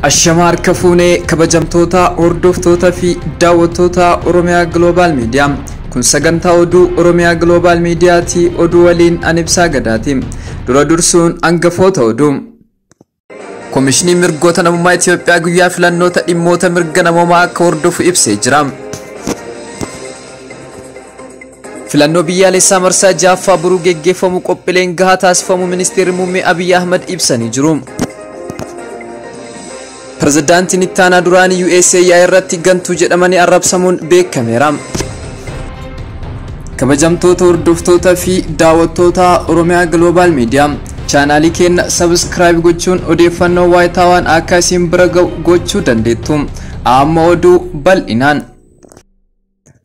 Ashamar Kafune kabajamtoota hordoftoota fi daawwattoota Oromiyaa Global Media kun sagantaa oduu Oromiyaa Global Media ti oduu waliin Anibsaa Gadaati. Dura dursuun hangafoota oduu. Komishinii mirgoota namummaa Itoophiyaa guyyaa filannoota dhimmoota mirga namummaa akka hordofu ibsee jira. Filannoo biyyaalessaa marsaa jaaffaa buruu geggeeffamu qophiileen gahaa taasifamu Ministeerri Muummee Abiy Ahmed ibsanii jiru. Pirezidaantiin ittaanaa duraanii USA irratti gantuu jedhamanii arrabsamuun beekameera. Kabajamtoota hordoftoota fi daawwattoota Oromiyaa Global Media chaanaalii keenya subscribe gochuun odeeffannoo waayitaawwan akka isin bira gochuu dandeettu. Amma oduu bal'inaan.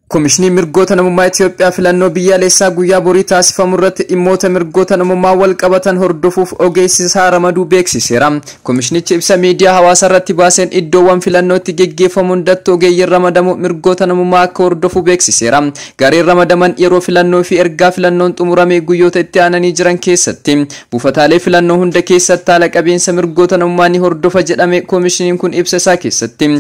Komishinii mirgoota namummaa Itoophiyaa filannoo biyyaalessaa guyyaa borii taasifamu irratti dhimmoota mirgoota namummaa wal qabatan hordofuuf ogeessisaa ramaduu beeksiseera. Komishinichi ibsa miidiyaa hawaasaa irratti baaseen iddoowwan filannootti geggeeffamu hundatti ogeeyyiin ramadamu mirgoota namummaa akka hordofu beeksiseera. Gareen ramadaman yeroo filannoo fi ergaa filannoon xumuramee guyyoota itti aananii jiran keessatti buufataalee filannoo hunda keessatti haala qabiinsa mirgoota namummaa ni hordofa jedhame komishiniin kun ibsa isaa keessatti.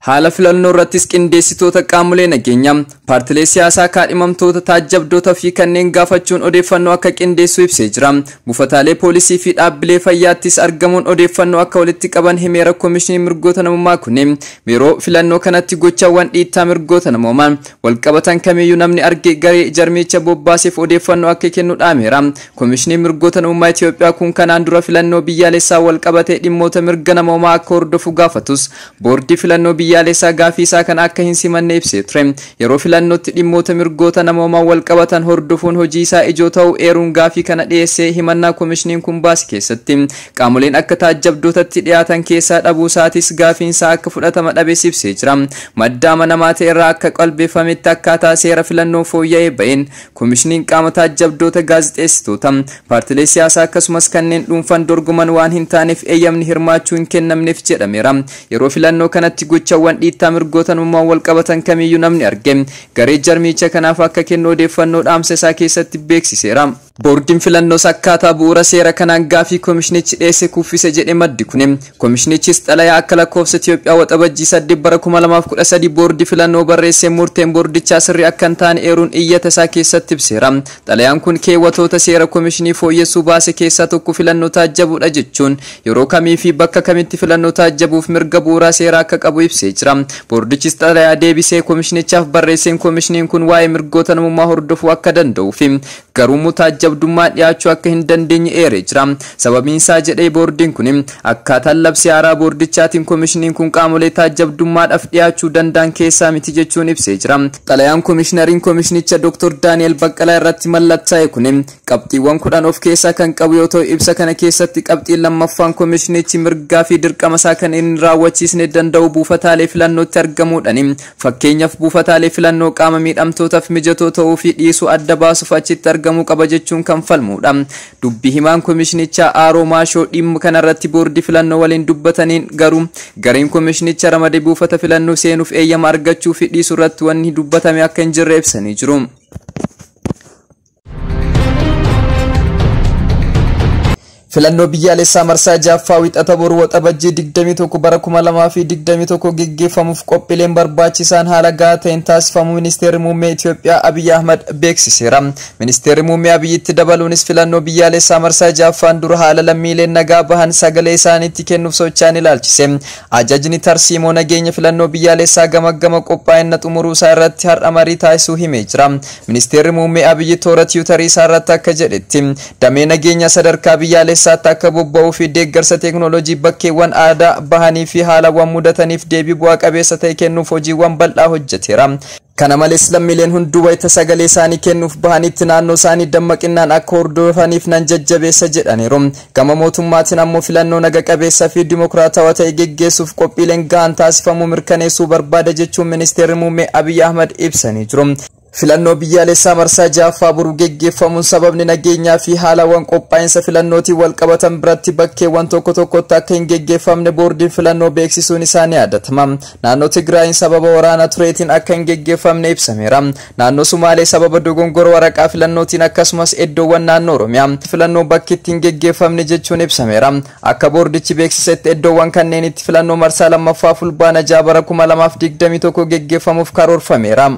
Haala filannoo irrattis qindeessitoota qaamolee nageenyaa, paartilee siyaasaa kaadhimamtoota taajjabdoota fi kanneen gaafachuun odeeffannoo akka qindeessuu ibsee jira. Buufataalee poolisii fi dhaabbilee fayyaattis argamuun odeeffannoo akka walitti qaban himeera komishinii mirgoota namummaa kunneen. Yeroo filannoo kanatti gochaawwan dhiittaa mirgoota namummaa wal qabatan kamiyyuu namni arge garee jarmicha bobbaaseef odeeffannoo akka kennu dhaameera. Komishinii mirgoota namummaa Itoophiyaa kun kanaan dura filannoo biyyaalessaa wal qabatee dhimmoota mirga namummaa akka hordofu gaafatus boordii filannoo biyyaalessaa gaafii isaa kan akka hin simanne ibsee ture. Yeroo filannootti dhimmoota mirgoota namummaa wal qabatan hordofuun hojii isaa ijoo ta'uu eeruun gaafii kana dhiyeessee himannaa komishiniin kun baase keessatti qaamoleen akka taajjabdootatti dhiyaatan keessaa dhabuu isaatis gaafiin isaa akka fudhatama dhabe ibsee jira. Madda amanamaa ta'e irraa akka qalbeeffametti akkaataa seera filannoo fooyya'ee ba'een komishiniin qaama taajjabdoota gaazexeessitoota paartilee siyaasaa akkasumas kanneen dhuunfaan dorgoman waan hin taaneef eeyyamni hirmaachuu hin kennamneef jedhameera. Yeroo filannoo kanatti gocha wan dhiittaa mirgoota namummaa wal qabatan kamiyyuu namni arge garee jarmicha kanaaf akka kennu odeeffannoo dhaamsa isaa keessatti beeksiseera. Boordiin filannoos akkaataa bu'uura seera kanaan gaafii komishinichi dhiyeesse kuffise jedhe maddi kun. Komishinichis xalayaa akka lakkoofsa Itoophiyaa waxabajjii 8 bara 2013 boordii filannoo barreessee murteen boordichaa sirrii akka hin taane eeruun iyyata isaa keessatti ibseera. Xalayaan kun keewwatoota seera komishinii fooyyessuu baase keessaa tokko filannoo taajjabuudha jechuun yeroo kamii fi bakka kamitti filannoo taajjabuuf mirga bu'uuraa seeraa akka qabu ibsee jira. Boordichis xalayaa deebisee komishinichaaf barreesseen komishiniin kun waa'ee mirgoota namummaa hordofuu akka danda'uu fi garuu taajjabdummaa dhiyaachuu akka hin dandeenye eeree jira. Sababiin isaa jedhee boordiin kun akkaataan labsii haaraa boordichaatiin komishiniin kun qaamolee taajjabdummaadhaaf dhiyaachuu danda'an keessaa miti jechuun ibsee jira. Xalayaan komishinariin komishinicha Dr. Daani'el Baqqalaa irratti mallattaa'e kun qabxiiwwan 10 of keessaa kan qabu yoo ta'u ibsa kana keessatti qabxiin lammaffaan komishinichi mirgaa fi dirqama isaa kan hin raawwachiisne danda'u buufataalee filannootti argamuudhaan fakkeenyaaf buufataalee filannoo qaama miidhamtootaaf mijatoo ta'uu fi dhiisuu adda baasuuf achitti argamuu qaba jechuun kan falmuudha. Dubbii himaan komishinichaa Aaroo Maashoo dhimma kanarratti boordii filannoo waliin dubbataniin garuu gareen komishinicha ramadee buufata filannoo seenuuf eeyyama argachuu fi dhiisuu irratti wanni dubbatame akka hin jirre ibsanii jiru. Filannoo biyyaalessaa marsaa jaaffaa wixata boru waxabajjii 21 bara 2021 geggeeffamuuf qophiileen barbaachisaan haala gahaa ta'een taasifamu Ministeerri Muummee Itoophiyaa Abiy Ahmed beeksiseera. Ministeerri Muummee Abiy itti dabaluunis filannoo biyyaalessaa marsaa jaaffaan dura haala lammiileen nagaa bahan sagalee isaaniitti kennuuf socho'an ilaalchise. Ajajni tarsiimoo nageenya filannoo biyyaalessaa gamaggama qophaa'ina xumuruu isaa irratti har'a marii taasisuu himee jira. Ministeerri Muummee Abiy toora tiwutarii isaa irratti akka jedhetti damee nageenya sadarkaa biyyaalessaa akka bobba'uu fi deeggarsa teeknooloojii bakkeewwan aadaa bahanii fi haalawwan mudataniif deebii bu'aa qabeessa ta'e kennuuf hojiiwwan bal'aa hojjeteera. Kana malees lammiileen hunduu wayita sagalee isaanii kennuuf bahanitti naannoo isaanii dammaqinaan akka hordofaniif nan jajjabeessa jedhaniiru. Gama mootummaatiin ammoo filannoo naga qabeessa fi dimokiraatawaa ta'e geggeessuuf qophiileen gahaan taasifamuu mirkaneessuu barbaada jechuun Ministeerri Muummee Abiy Ahmed ibsanii jiru. filannoo biyyaalessaa marsaa jaaffaa boruu geggeeffamuun sababni nageenyaa fi haalawwan qophaa'insa filannootiin wal qabatan biratti bakkeewwan tokko tokkotti akka hin geggeeffamne boordiin filannoo beeksisuun isaa ni yaadatama. Naannoo Tigraayin sababa waraana tureetiin akka hin geggeeffamne ibsameera. Naannoo Sumaalee sababa dogongora waraqaa filannootiin akkasumas iddoowwan naannoo Oromiyaa filannoo bakki itti hin geggeeffamne jechuun ibsameera. Akka boordichi beeksisetti iddoowwan kanneenitti filannoo marsaa lammaffaa fulbaana jaabara 2021 geggeeffamuuf karoorfameera.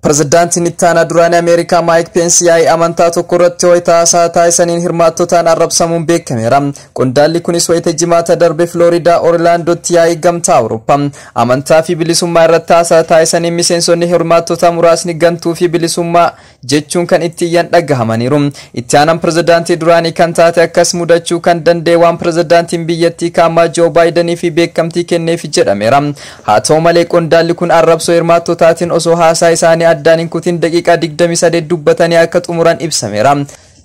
Pirezidaantiin ittaanaa duraanii Ameerikaa Maayik Peensi yaa'ii amantaa tokko irratti wayita haasaa taasisaniin hirmaattotaan arrabsamuun beekameera. Qondaalli kunis wayita jimaata darbe Floriidaa Orlaandootti yaa'ii gamtaa Awurooppaa amantaa fi bilisummaa irratti haasaa taasisaniin miseensonni hirmaattota muraasni gantuu fi bilisummaa jechuun kan itti iyyan dhagahamaniiru. Itti aanaan pirezidaantii duraanii kan taate akkas mudachuu kan danda'e waan pirezidaantiin biyyattii kaamaa Joo Baayidanii fi beekamtii kenneef jedhameera. Haa ta'u malee qondaalli kun arrabsoo hirmaattotaatiin osoo haasaa isaanii addaan kutin daqiiqaa 28 dubbatanii akka xumuran ibsameera.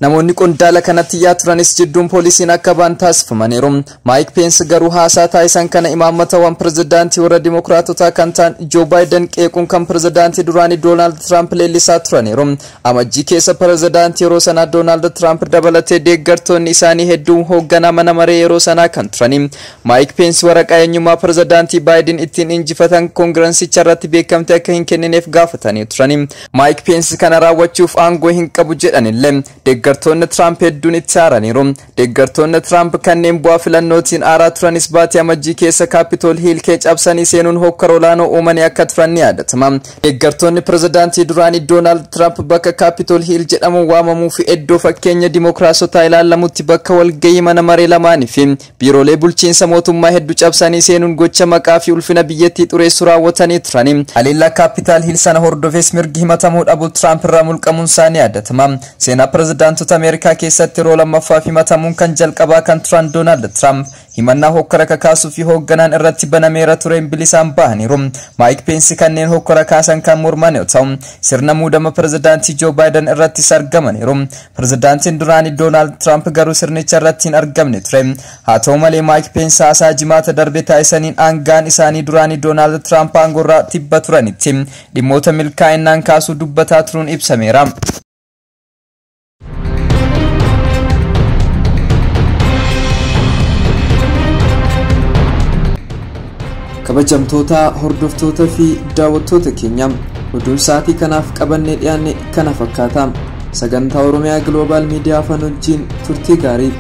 Namoonni qondaala kanatti yaa turanis jidduun poolisiin akka baan taasifamaniiru. Maayik Peensi garuu haasaa taasisan kana imaammataawwan pirezidaantii warra dimokiraatotaa kan ta'an Joo Baayiden qeequun kan pirezidaantii duraanii Doonaald Tiraamp leellisaa turaniiru. Amajjii keessa pirezidaantii yeroo sanaa Doonaald Tiraamp dabalatee deeggartoonni isaanii hedduun hoogganaa mana maree yeroo sanaa kan turani. Maayik Peensi waraqaa eenyummaa pirezidaantii Baayiden ittiin injifatan koongireensicha irratti beekamtii akka hin kennineef gaafatanii turani. Maayik Peensi kana raawwachuuf aangoo hin qabu jedhanillee deeggartoonni Tiraamp hedduun itti aaraniiru. Deeggartoonni Tiraamp kanneen bu'aa filannootiin aaraa turanis baatii amajjii keessa Kaapitool Hiil cabsanii seenuun hokkara olaanoo uumanii akka turan ni yaadatama. Deeggartoonni pirezidaantii duraanii Doonaald Tiraamp bakka Kaapitool Hiil jedhamuun waamamuu fi iddoo fakkeenya dimokiraatotaa ilaalamutti bakka walgahii mana maree lamaanii fi biiroolee bulchiinsa mootummaa hedduu cabsanii seenuun gocha maqaa fi ulfina biyyattii xureessuu raawwatanii turani. Haleellaa Kaapitool Hiil sana hordofees mirgi himatamuu dhabu Tiraamp irraa mulqamuun isaa ni yaadatama. Seenaa pirezidaantota Ameerikaa keessatti yeroo lammaffaa himatamuun kan jalqabaa kan turan Doonaald Tiraamp himannaa hokkara kakaasuu fi hoogganaan irratti banameera tureen bilisaan bahaniiru. Maayik Peensi kanneen hokkara kaasan kan morman yoo ta'u sirna muudama pirezidaantii Joo Baayiden irrattis argamaniiru. Pirezidaantiin duraanii Doonaald Tiraamp garuu sirnicha irratti hin argamne ture. Haa ta'u malee Maayik Peensi haasaa jimaata darbe taasisaniin aangaan isaanii duraanii Doonaald Tiraamp aangorraa tibba turanitti dhimmoota milkaa'inaan kaasuu dubbataa turuun ibsameera. kabajamtoota hordoftoota fi daawwattoota keenya oduun sa'aatii kanaaf qabannee dhiyaanne kana fakkaata. sagantaa Oromiyaa Global Media Afaan wajjin turtii gaarii.